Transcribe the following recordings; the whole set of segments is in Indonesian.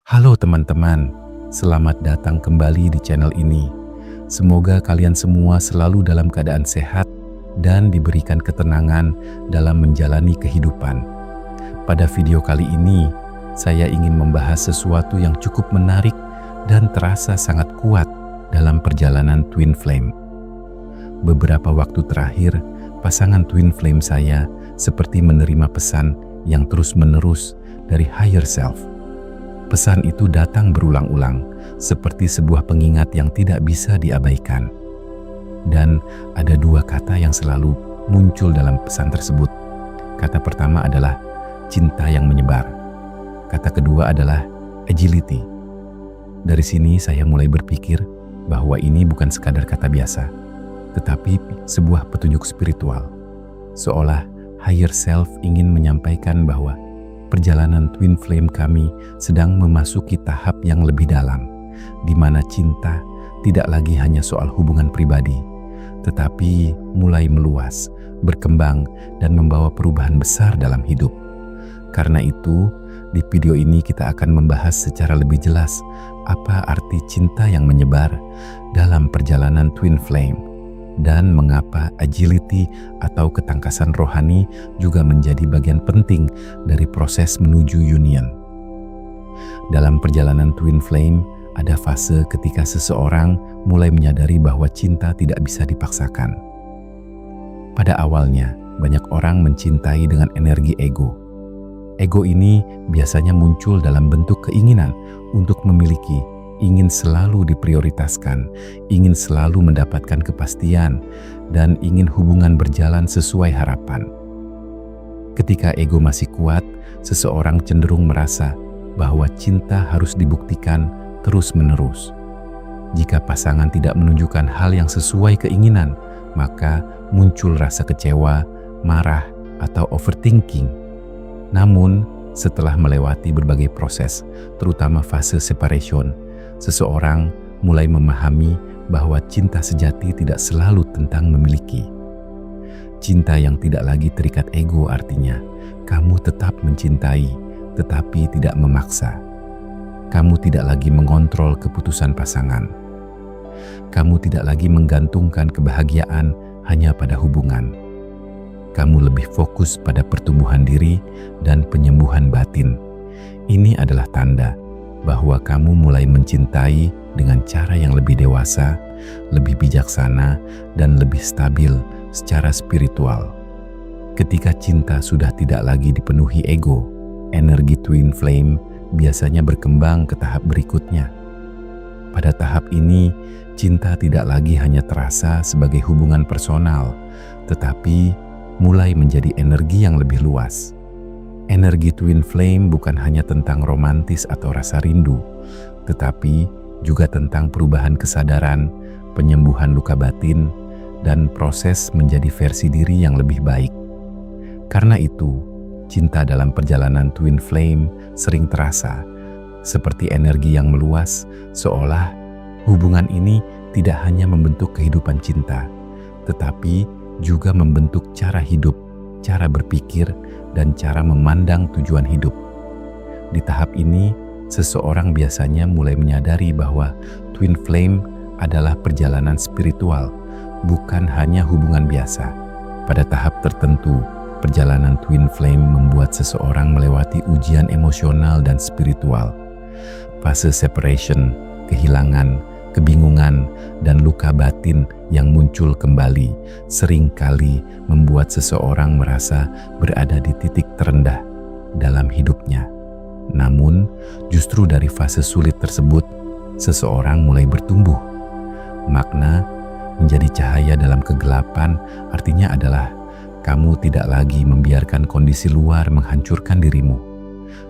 Halo teman-teman, selamat datang kembali di channel ini. Semoga kalian semua selalu dalam keadaan sehat dan diberikan ketenangan dalam menjalani kehidupan. Pada video kali ini, saya ingin membahas sesuatu yang cukup menarik dan terasa sangat kuat dalam perjalanan Twin Flame. Beberapa waktu terakhir, pasangan Twin Flame saya seperti menerima pesan yang terus-menerus dari Higher Self. Pesan itu datang berulang-ulang, seperti sebuah pengingat yang tidak bisa diabaikan. Dan ada dua kata yang selalu muncul dalam pesan tersebut. Kata pertama adalah cinta yang menyebar. Kata kedua adalah agility. Dari sini saya mulai berpikir bahwa ini bukan sekadar kata biasa, tetapi sebuah petunjuk spiritual. Seolah Higher Self ingin menyampaikan bahwa perjalanan Twin Flame kami sedang memasuki tahap yang lebih dalam, di mana cinta tidak lagi hanya soal hubungan pribadi, tetapi mulai meluas, berkembang, dan membawa perubahan besar dalam hidup. Karena itu, di video ini kita akan membahas secara lebih jelas apa arti cinta yang menyebar dalam perjalanan Twin Flame, dan mengapa agility atau ketangkasan rohani juga menjadi bagian penting dari proses menuju union. Dalam perjalanan Twin Flame, ada fase ketika seseorang mulai menyadari bahwa cinta tidak bisa dipaksakan. Pada awalnya, banyak orang mencintai dengan energi ego. Ego ini biasanya muncul dalam bentuk keinginan untuk memiliki, ingin selalu diprioritaskan, ingin selalu mendapatkan kepastian, dan ingin hubungan berjalan sesuai harapan. Ketika ego masih kuat, seseorang cenderung merasa bahwa cinta harus dibuktikan terus-menerus. Jika pasangan tidak menunjukkan hal yang sesuai keinginan, maka muncul rasa kecewa, marah, atau overthinking. Namun, setelah melewati berbagai proses, terutama fase separation, seseorang mulai memahami bahwa cinta sejati tidak selalu tentang memiliki. Cinta yang tidak lagi terikat ego artinya kamu tetap mencintai, tetapi tidak memaksa. Kamu tidak lagi mengontrol keputusan pasangan. Kamu tidak lagi menggantungkan kebahagiaan hanya pada hubungan. Kamu lebih fokus pada pertumbuhan diri dan penyembuhan batin. Ini adalah tanda bahwa kamu mulai mencintai dengan cara yang lebih dewasa, lebih bijaksana, dan lebih stabil secara spiritual. Ketika cinta sudah tidak lagi dipenuhi ego, energi Twin Flame biasanya berkembang ke tahap berikutnya. Pada tahap ini, cinta tidak lagi hanya terasa sebagai hubungan personal, tetapi mulai menjadi energi yang lebih luas. Energi Twin Flame bukan hanya tentang romantis atau rasa rindu, tetapi juga tentang perubahan kesadaran, penyembuhan luka batin, dan proses menjadi versi diri yang lebih baik. Karena itu, cinta dalam perjalanan Twin Flame sering terasa seperti energi yang meluas, seolah hubungan ini tidak hanya membentuk kehidupan cinta, tetapi juga membentuk cara hidup, cara berpikir, dan cara memandang tujuan hidup. Di tahap ini, seseorang biasanya mulai menyadari bahwa Twin Flame adalah perjalanan spiritual, bukan hanya hubungan biasa. Pada tahap tertentu, perjalanan Twin Flame membuat seseorang melewati ujian emosional dan spiritual. Fase separation, kehilangan, kebingungan, dan luka batin yang muncul kembali seringkali membuat seseorang merasa berada di titik terendah dalam hidupnya. Namun, justru dari fase sulit tersebut, seseorang mulai bertumbuh. Makna menjadi cahaya dalam kegelapan artinya adalah kamu tidak lagi membiarkan kondisi luar menghancurkan dirimu.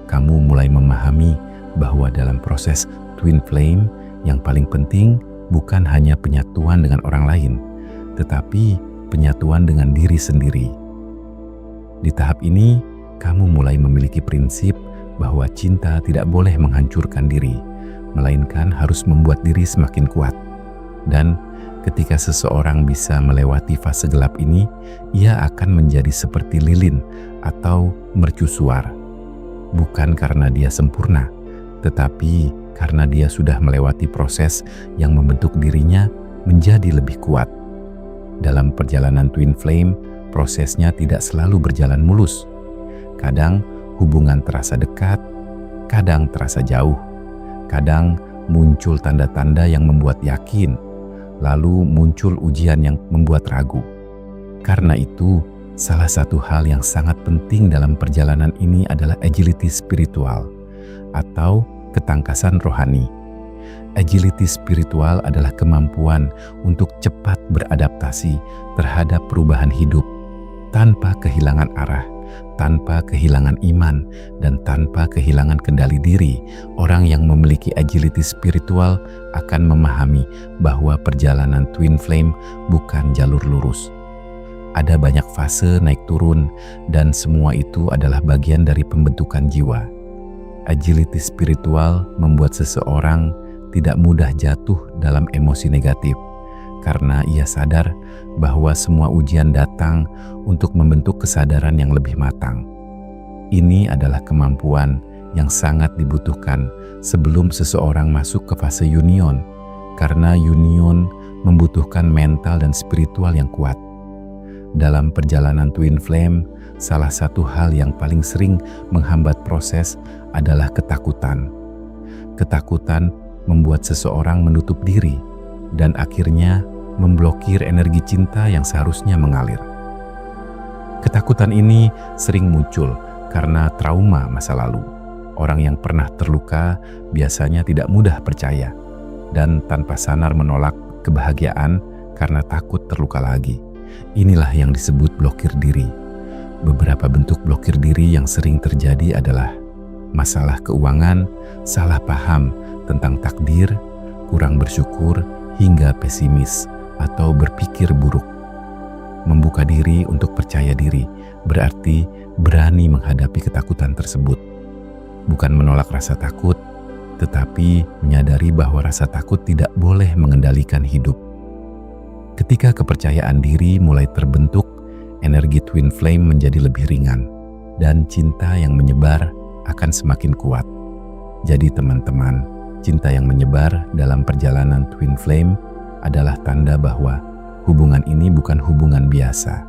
Kamu mulai memahami bahwa dalam proses Twin Flame, yang paling penting bukan hanya penyatuan dengan orang lain, tetapi penyatuan dengan diri sendiri. Di tahap ini, kamu mulai memiliki prinsip bahwa cinta tidak boleh menghancurkan diri, melainkan harus membuat diri semakin kuat. Dan ketika seseorang bisa melewati fase gelap ini, ia akan menjadi seperti lilin atau mercusuar. Bukan karena dia sempurna, Tetapi karena dia sudah melewati proses yang membentuk dirinya menjadi lebih kuat. Dalam perjalanan twin flame, prosesnya tidak selalu berjalan mulus. Kadang hubungan terasa dekat, kadang terasa jauh, kadang muncul tanda-tanda yang membuat yakin, lalu muncul ujian yang membuat ragu. Karena itu, salah satu hal yang sangat penting dalam perjalanan ini adalah agility spiritual atau ketangkasan rohani. Agility spiritual adalah kemampuan untuk cepat beradaptasi terhadap perubahan hidup tanpa kehilangan arah, tanpa kehilangan iman, dan tanpa kehilangan kendali diri. Orang yang memiliki agility spiritual akan memahami bahwa perjalanan twin flame bukan jalur lurus. Ada banyak fase naik turun, dan semua itu adalah bagian dari pembentukan jiwa. Agility spiritual membuat seseorang tidak mudah jatuh dalam emosi negatif, karena ia sadar bahwa semua ujian datang untuk membentuk kesadaran yang lebih matang. Ini adalah kemampuan yang sangat dibutuhkan sebelum seseorang masuk ke fase union, karena union membutuhkan mental dan spiritual yang kuat. Dalam perjalanan twin flame, salah satu hal yang paling sering menghambat proses adalah ketakutan. Ketakutan membuat seseorang menutup diri dan akhirnya memblokir energi cinta yang seharusnya mengalir. Ketakutan ini sering muncul karena trauma masa lalu. Orang yang pernah terluka biasanya tidak mudah percaya dan tanpa sadar menolak kebahagiaan karena takut terluka lagi. Inilah yang disebut blokir diri. Beberapa bentuk blokir diri yang sering terjadi adalah masalah keuangan, salah paham tentang takdir, kurang bersyukur, hingga pesimis atau berpikir buruk. Membuka diri untuk percaya diri berarti berani menghadapi ketakutan tersebut. Bukan menolak rasa takut, tetapi menyadari bahwa rasa takut tidak boleh mengendalikan hidup. Ketika kepercayaan diri mulai terbentuk, energi twin flame menjadi lebih ringan, dan cinta yang menyebar akan semakin kuat. Jadi teman-teman, cinta yang menyebar dalam perjalanan twin flame adalah tanda bahwa hubungan ini bukan hubungan biasa.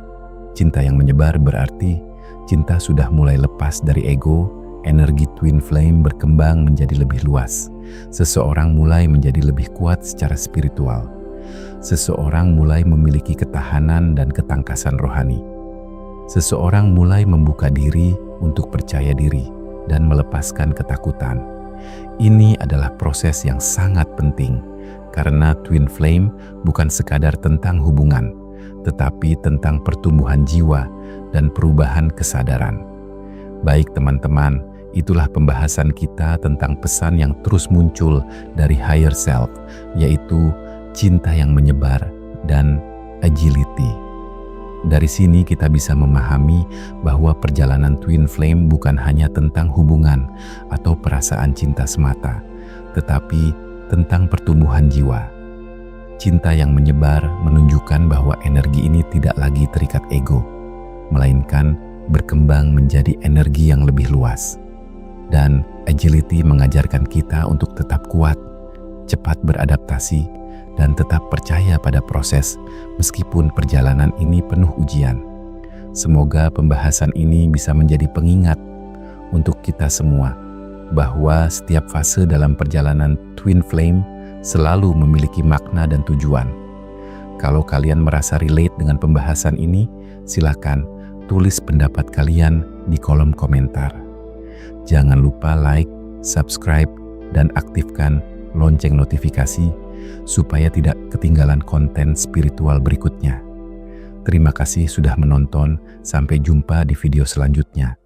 Cinta yang menyebar berarti cinta sudah mulai lepas dari ego, energi twin flame berkembang menjadi lebih luas. Seseorang mulai menjadi lebih kuat secara spiritual. Seseorang mulai memiliki ketahanan dan ketangkasan rohani. Seseorang mulai membuka diri untuk percaya diri dan melepaskan ketakutan. Ini adalah proses yang sangat penting, karena twin flame bukan sekadar tentang hubungan, tetapi tentang pertumbuhan jiwa dan perubahan kesadaran. Baik teman-teman, itulah pembahasan kita tentang pesan yang terus muncul dari higher self, yaitu cinta yang menyebar dan agility. Dari sini kita bisa memahami bahwa perjalanan twin flame bukan hanya tentang hubungan atau perasaan cinta semata, tetapi tentang pertumbuhan jiwa. Cinta yang menyebar menunjukkan bahwa energi ini tidak lagi terikat ego, melainkan berkembang menjadi energi yang lebih luas. Dan agility mengajarkan kita untuk tetap kuat, cepat beradaptasi, dan tetap percaya pada proses meskipun perjalanan ini penuh ujian. Semoga pembahasan ini bisa menjadi pengingat untuk kita semua bahwa setiap fase dalam perjalanan twin flame selalu memiliki makna dan tujuan. Kalau kalian merasa relate dengan pembahasan ini, silakan tulis pendapat kalian di kolom komentar. Jangan lupa like, subscribe, dan aktifkan lonceng notifikasi supaya tidak ketinggalan konten spiritual berikutnya. Terima kasih sudah menonton, sampai jumpa di video selanjutnya.